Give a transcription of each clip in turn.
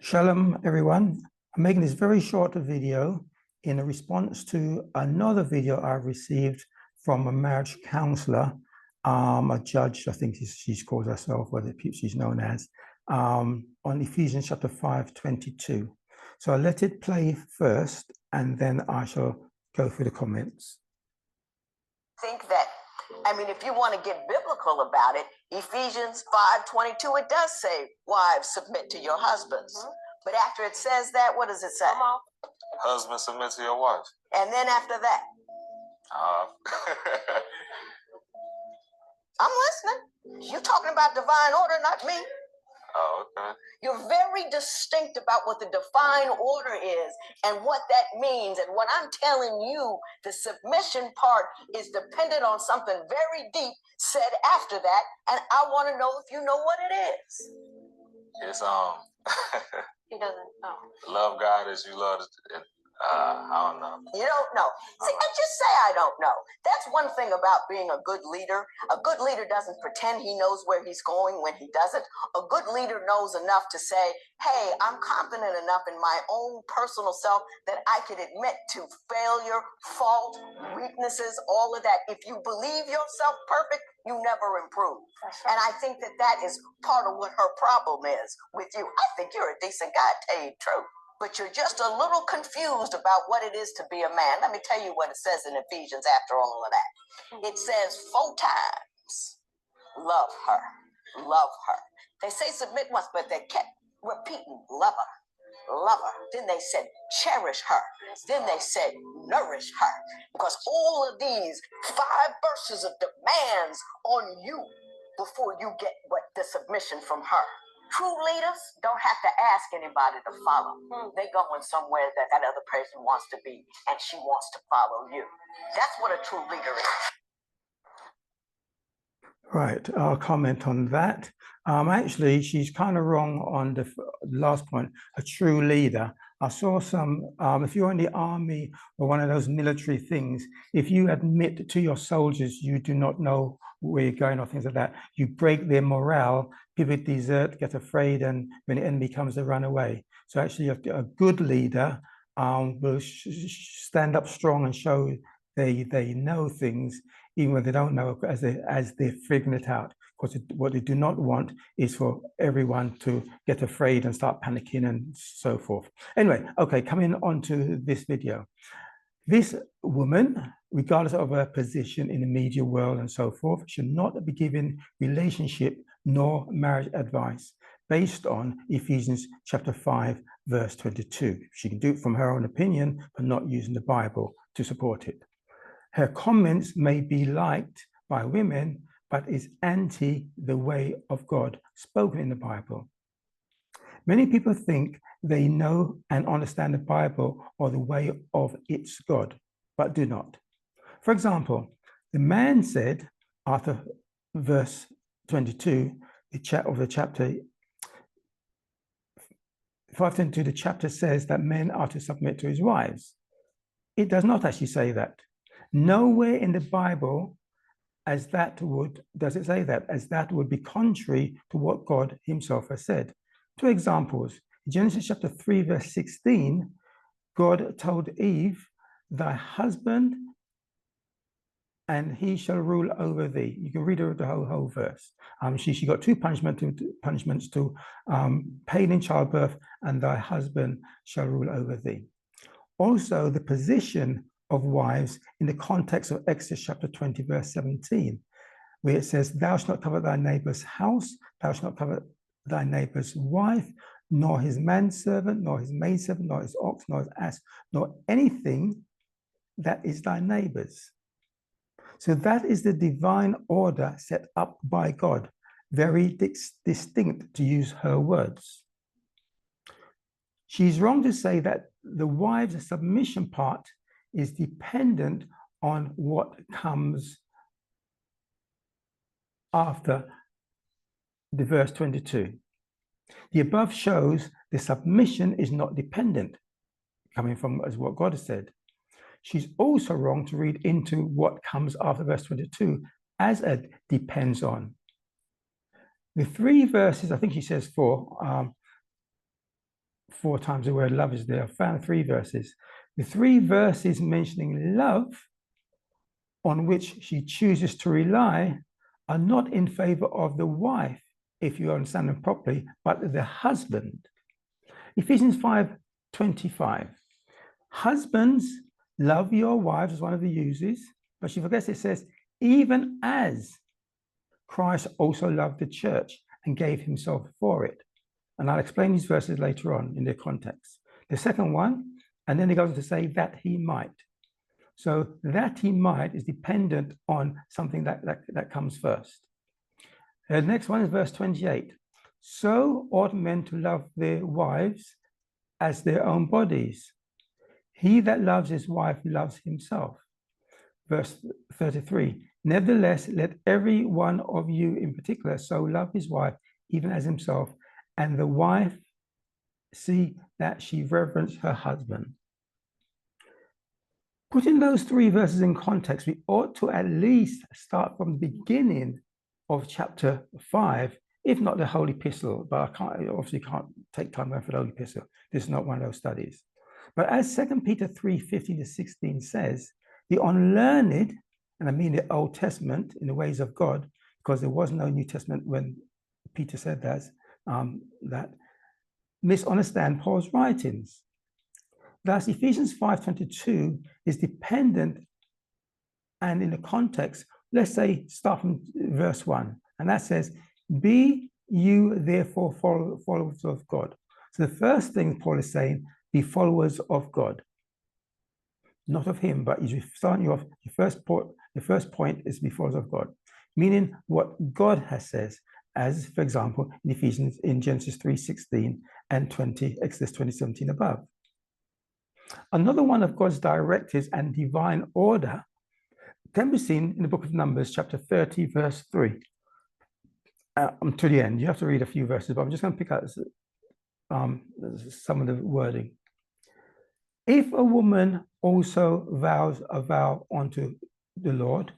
Shalom, everyone. I'm making this very short video in a response to another video I received from a marriage counselor, a judge, I think she's called herself, whether she's known as, on Ephesians chapter 5:22. So I'll let it play first, and then I shall go through the comments. If you want to get biblical about it, Ephesians 5:22, it does say, wives, submit to your husbands. But after it says that, what does it say? Husband, submit to your wife. And then after that? I'm listening. You're talking about divine order, not me. Oh, okay. You're very distinct about what the divine order is and what that means. And what I'm telling you, the submission part is dependent on something very deep said after that. And I want to know if you know what it is. It's He doesn't know. Love God as you love. I don't know. You don't know. See, and just say I don't know. That's one thing about being a good leader. A good leader doesn't pretend he knows where he's going when he doesn't. A good leader knows enough to say, hey, I'm confident enough in my own personal self that I can admit to failure, fault, weaknesses, all of that. If you believe yourself perfect, you never improve. And I think that is part of what her problem is with you. I think you're a decent guy, to tell you the truth. But you're just a little confused about what it is to be a man. Let me tell you what it says in Ephesians after all of that. It says 4 times, love her, love her. They say submit once, but they kept repeating, love her, love her. Then they said, cherish her. Then they said, nourish her. Because all of these 5 verses of demands on you before you get what the submission from her. True leaders don't have to ask anybody to follow. They're going somewhere that other person wants to be, and she wants to follow you. That's what a true leader is. Right, I'll comment on that. Actually, she's kind of wrong on the last point, a true leader. I saw some, if you're in the army or one of those military things, if you admit to your soldiers you do not know where you're going or things like that, you break their morale, people desert, get afraid, and when the enemy comes, they run away. So actually, a good leader will stand up strong and show they know things, even when they don't know, as they're figuring it out. Because what they do not want is for everyone to get afraid and start panicking and so forth. Anyway, okay, coming on to this video. This woman, regardless of her position in the media world and so forth, should not be given relationship nor marriage advice based on Ephesians chapter 5, verse 22. She can do it from her own opinion, but not using the Bible to support it. Her comments may be liked by women, but is anti the way of God spoken in the Bible. Many people think they know and understand the Bible or the way of its God, but do not. For example, the man said, after verse 22 of the chapter, 5:22, the chapter says that men are to submit to his wives. It does not actually say that. Nowhere in the Bible does it say that, as that would be contrary to what God himself has said. 2 examples. In Genesis chapter 3, verse 16, God told Eve, thy husband and he shall rule over thee. You can read the whole verse. She got 2 punishments to pain in childbirth, and thy husband shall rule over thee. Also, the position of wives in the context of Exodus chapter 20, verse 17, where it says, thou shalt not covet thy neighbor's house, thou shalt not covet thy neighbor's wife, nor his manservant, nor his maidservant, nor his ox, nor his ass, nor anything that is thy neighbor's. So that is the divine order set up by God, very distinct, to use her words. She's wrong to say that the wives' submission part is dependent on what comes after the verse 22. The above shows the submission is not dependent, coming from as what God has said. She's also wrong to read into what comes after verse 22 as it depends on. The 3 verses, I think she says 4, 4 times the word love is there. I found 3 verses. The 3 verses mentioning love on which she chooses to rely are not in favor of the wife, if you understand them properly, but the husband. Ephesians 5:25. Husbands, love your wives, as one of the uses, but she forgets it says, even as Christ also loved the church and gave himself for it. And I'll explain these verses later on in their context. The second one, and then it goes on to say that he might. So that he might is dependent on something that comes first. The next one is verse 28. So ought men to love their wives as their own bodies. He that loves his wife loves himself. Verse 33. Nevertheless, let every one of you in particular so love his wife even as himself, and the wife see that she reverence her husband. Putting those 3 verses in context, we ought to at least start from the beginning of chapter 5, if not the whole epistle, but I obviously can't take time for the whole epistle. This is not one of those studies. But as 2 Peter 3:15-16 says, the unlearned, and I mean the Old Testament in the ways of God, because there was no New Testament when Peter said that misunderstand Paul's writings. Thus, Ephesians 5:22 is dependent, and in the context, let's say, start from verse 1, and that says, be you therefore followers of God. So the first thing Paul is saying, be followers of God. Not of him, but he's starting you off, the first point is be followers of God, meaning what God has says, as, for example, in Ephesians, in Genesis 3:16 and 20, Exodus 20:17 above. Another one of God's directives and divine order can be seen in the book of Numbers, chapter 30, verse 3. To the end, you have to read a few verses, but I'm just going to pick out some of the wording. If a woman also vows a vow unto the Lord,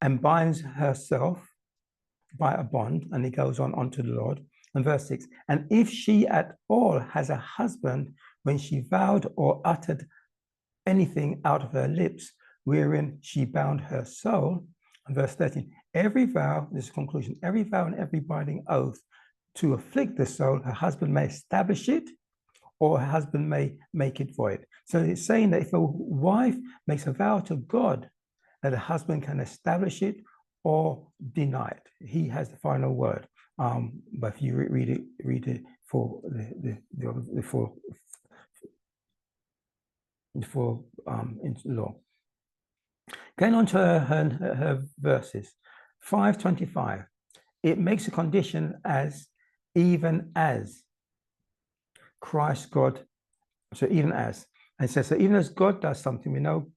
and binds herself by a bond, and it goes on unto the Lord. And verse 6, and if she at all has a husband, when she vowed or uttered anything out of her lips, wherein she bound her soul. And verse 13, every vow, this is conclusion, every vow and every binding oath to afflict the soul, her husband may establish it, or her husband may make it void. So it's saying that if a wife makes a vow to God, that the husband can establish it or deny it. He has the final word. But if you read it for the full law. Going on to her verses, 5:25. It makes a condition as even as Christ God. So even as, and it says, so even as God does something, we know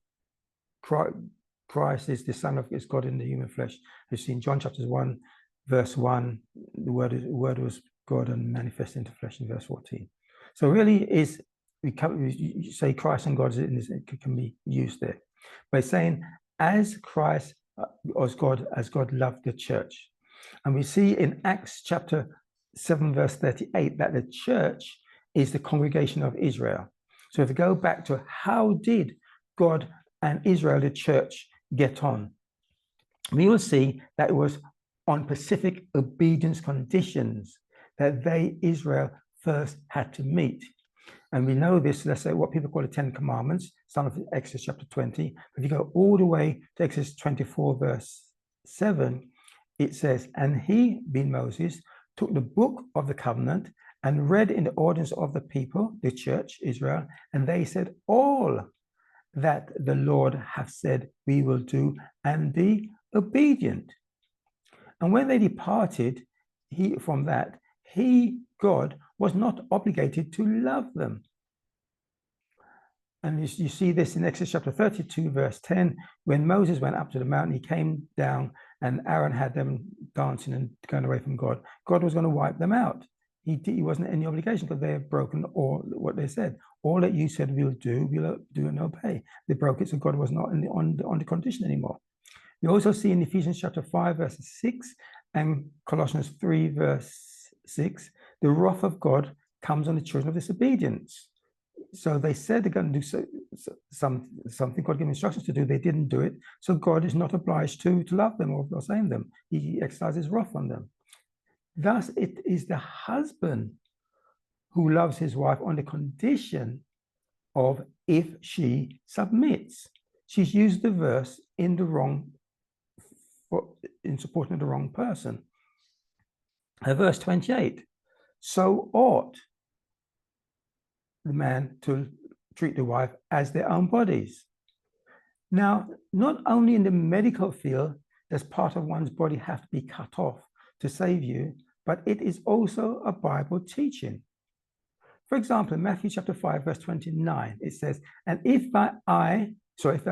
Christ is the Son of is God in the human flesh. You see in John chapter 1, verse 1, the word was God and manifest into flesh in verse 14. So really is you say Christ and God can be used there. By saying as Christ as God loved the church. And we see in Acts chapter 7, verse 38, that the church is the congregation of Israel. So if we go back to how did God and Israel, the church, get on, we will see that it was on specific obedience conditions that they, Israel, first had to meet. And we know this, let's say what people call the 10 Commandments, starting from Exodus chapter 20. If you go all the way to Exodus 24, verse 7, it says, and he, being Moses, took the book of the covenant and read in the audience of the people, the church, Israel, and they said, all that the Lord hath said we will do, and be obedient. And when they departed from that, God, was not obligated to love them. And you see this in Exodus chapter 32, verse 10, when Moses went up to the mountain, he came down and Aaron had them dancing and going away from God. God was going to wipe them out. He wasn't any obligation because they had broken all what they said. All that you said we'll do and obey. They broke it, so God was not on the condition anymore. We also see in Ephesians chapter 5, verse 6 and Colossians 3, verse 6, the wrath of God comes on the children of disobedience. So they said they're going to do something, God gave instructions to do, they didn't do it. So God is not obliged to love them or save them. He exercises wrath on them. Thus, it is the husband who loves his wife on the condition of if she submits. She's used the verse in supporting of the wrong person. Verse 28, so ought the man to treat the wife as their own bodies. Now, not only in the medical field does part of one's body have to be cut off to save you, but it is also a Bible teaching. For example, in Matthew chapter 5, verse 29, it says, and if thy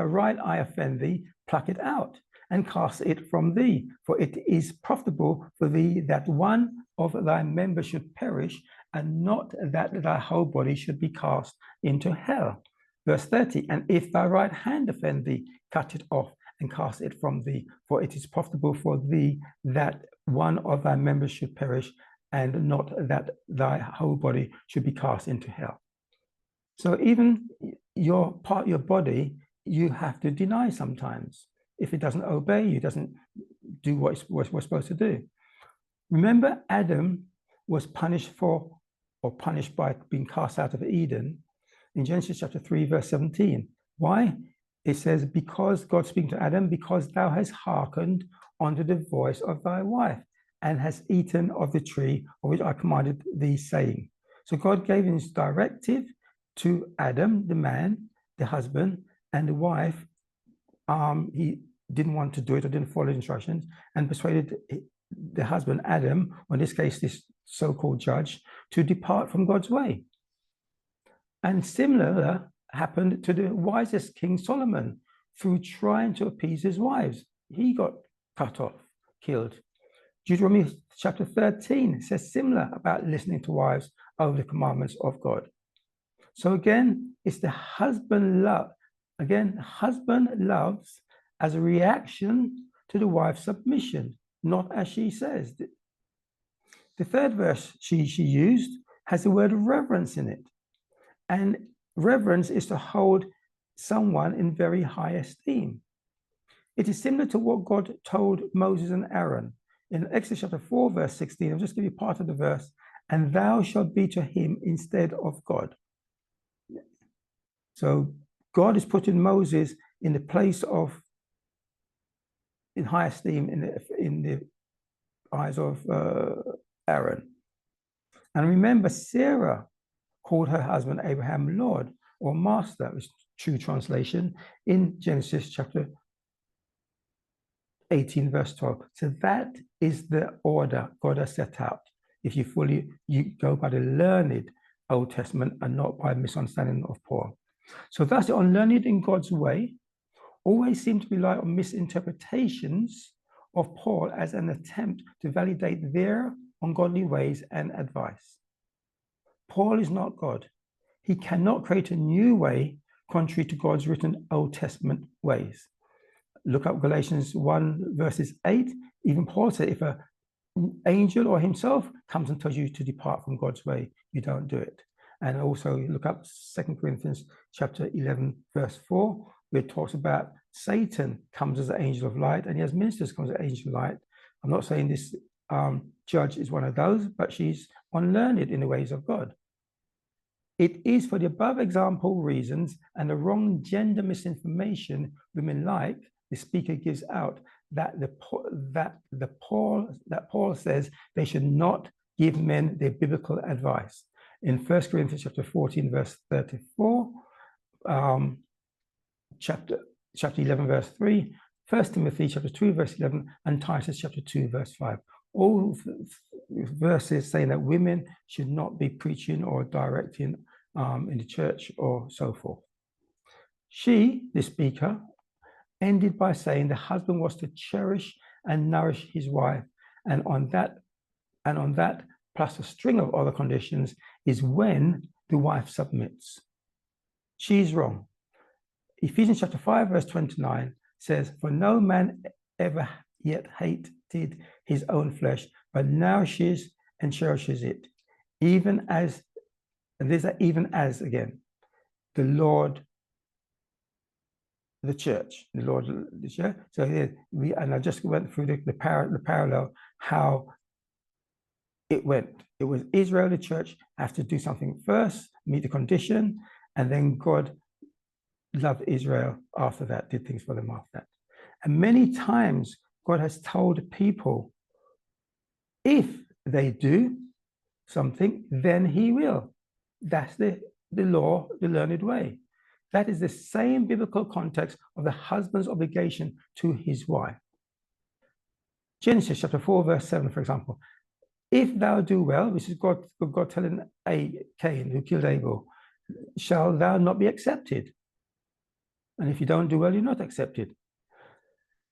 right eye offend thee, pluck it out and cast it from thee, for it is profitable for thee that one of thy members should perish, and not that thy whole body should be cast into hell. Verse 30, and if thy right hand offend thee, cut it off and cast it from thee, for it is profitable for thee that one of thy members should perish, and not that thy whole body should be cast into hell. So even your body, you have to deny sometimes. If it doesn't obey you, doesn't do what we're supposed to do. Remember, Adam was punished by being cast out of Eden in Genesis chapter 3, verse 17. Why? It says, because God speaking to Adam, because thou hast hearkened unto the voice of thy wife, and has eaten of the tree of which I commanded thee, saying. So God gave his directive to Adam, the man, the husband, and the wife. He didn't want to do it or didn't follow the instructions, and persuaded the husband, Adam, or in this case, this so-called judge, to depart from God's way. And similar happened to the wisest King Solomon. Through trying to appease his wives, he got cut off, killed. Deuteronomy chapter 13 says similar about listening to wives over the commandments of God. So again, it's the husband love. Again, husband loves as a reaction to the wife's submission, not as she says. The third verse she used has the word reverence in it. And reverence is to hold someone in very high esteem. It is similar to what God told Moses and Aaron. In Exodus chapter 4, verse 16, I'll just give you part of the verse. And thou shalt be to him instead of God. So God is putting Moses in the place of, in high esteem in the eyes of Aaron. And remember, Sarah called her husband Abraham Lord or Master, which is true translation, in Genesis chapter 18, verse 12. So that is the order God has set out. If you go by the learned Old Testament and not by misunderstanding of Paul. So thus the unlearned in God's way always seem to rely on misinterpretations of Paul as an attempt to validate their ungodly ways and advice. Paul is not God. He cannot create a new way contrary to God's written Old Testament ways. Look up Galatians 1 verses 8. Even Paul said, if an angel or himself comes and tells you to depart from God's way, you don't do it. And also look up 2 Corinthians chapter 11 verse 4, where it talks about Satan comes as an angel of light and he has ministers comes as an angel of light. I'm not saying this judge is one of those, but she's unlearned in the ways of God. It is for the above example reasons and the wrong gender misinformation women like the speaker gives out that Paul says they should not give men their biblical advice. In 1 Corinthians chapter 14, verse 34, chapter 11, verse 3, 1 Timothy chapter 2, verse 11, and Titus chapter 2, verse 5. All verses saying that women should not be preaching or directing in the church or so forth. She, the speaker, ended by saying the husband was to cherish and nourish his wife, and on that plus a string of other conditions is when the wife submits. She's wrong. Ephesians chapter 5 verse 29 says, for no man ever yet hated his own flesh, but nourishes and cherishes it, even as, and there's that even as again, the Lord, the church, the Lord, the church. So here and I just went through the parallel, how it went. It was Israel, the church, have to do something first, meet the condition, and then God loved Israel after that, did things for them after that. And many times God has told people, if they do something, then he will. That's the law, the learned way. That is the same biblical context of the husband's obligation to his wife. Genesis chapter 4, verse 7, for example. If thou do well, this is God telling Cain, who killed Abel, shall thou not be accepted? And if you don't do well, you're not accepted.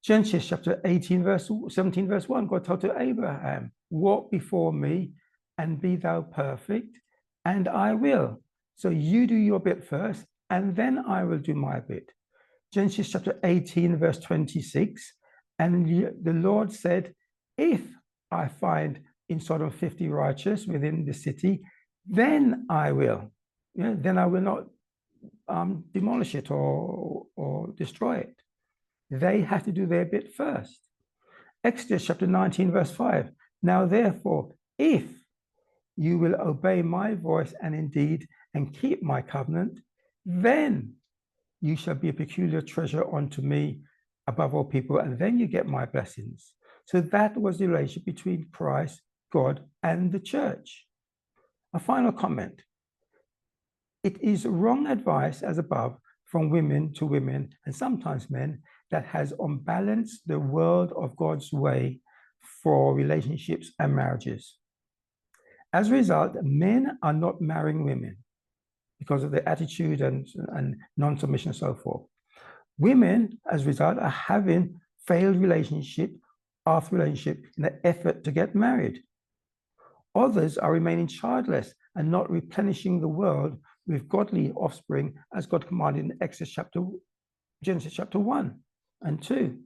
Genesis chapter 18, verse 17, verse 1, God told to Abraham, walk before me and be thou perfect, and I will. So you do your bit first, and then I will do my bit. Genesis chapter 18, verse 26, and the Lord said, if I find in Sodom 50 righteous within the city, then I will. Then I will not demolish it or destroy it. They have to do their bit first. Exodus chapter 19, verse 5. Now therefore, if you will obey my voice and indeed and keep my covenant, then you shall be a peculiar treasure unto me above all people, and then you get my blessings. So that was the relationship between Christ, God, and the church. A final comment. It is wrong advice, as above, from women to women, and sometimes men, that has unbalanced the world of God's way for relationships and marriages. As a result, men are not marrying women because of their attitude and non-submission and so forth. Women, as a result, are having failed relationship after relationship in an effort to get married. Others are remaining childless and not replenishing the world with godly offspring, as God commanded in Genesis chapter 1 and 2,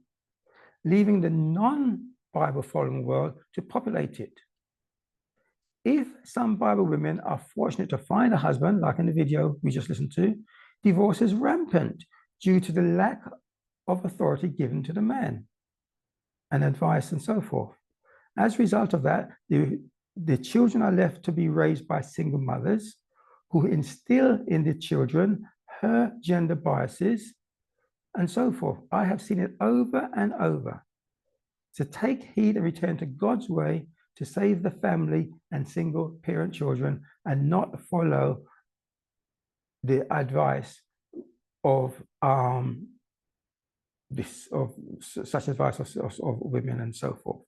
leaving the non-Bible following world to populate it. If some Bible women are fortunate to find a husband, like in the video we just listened to, divorce is rampant due to the lack of authority given to the man and advice and so forth. As a result of that, the children are left to be raised by single mothers who instill in the children her gender biases and so forth. I have seen it over and over. To take heed and return to God's way to save the family and single parent children, and not follow the advice of such advice of women and so forth.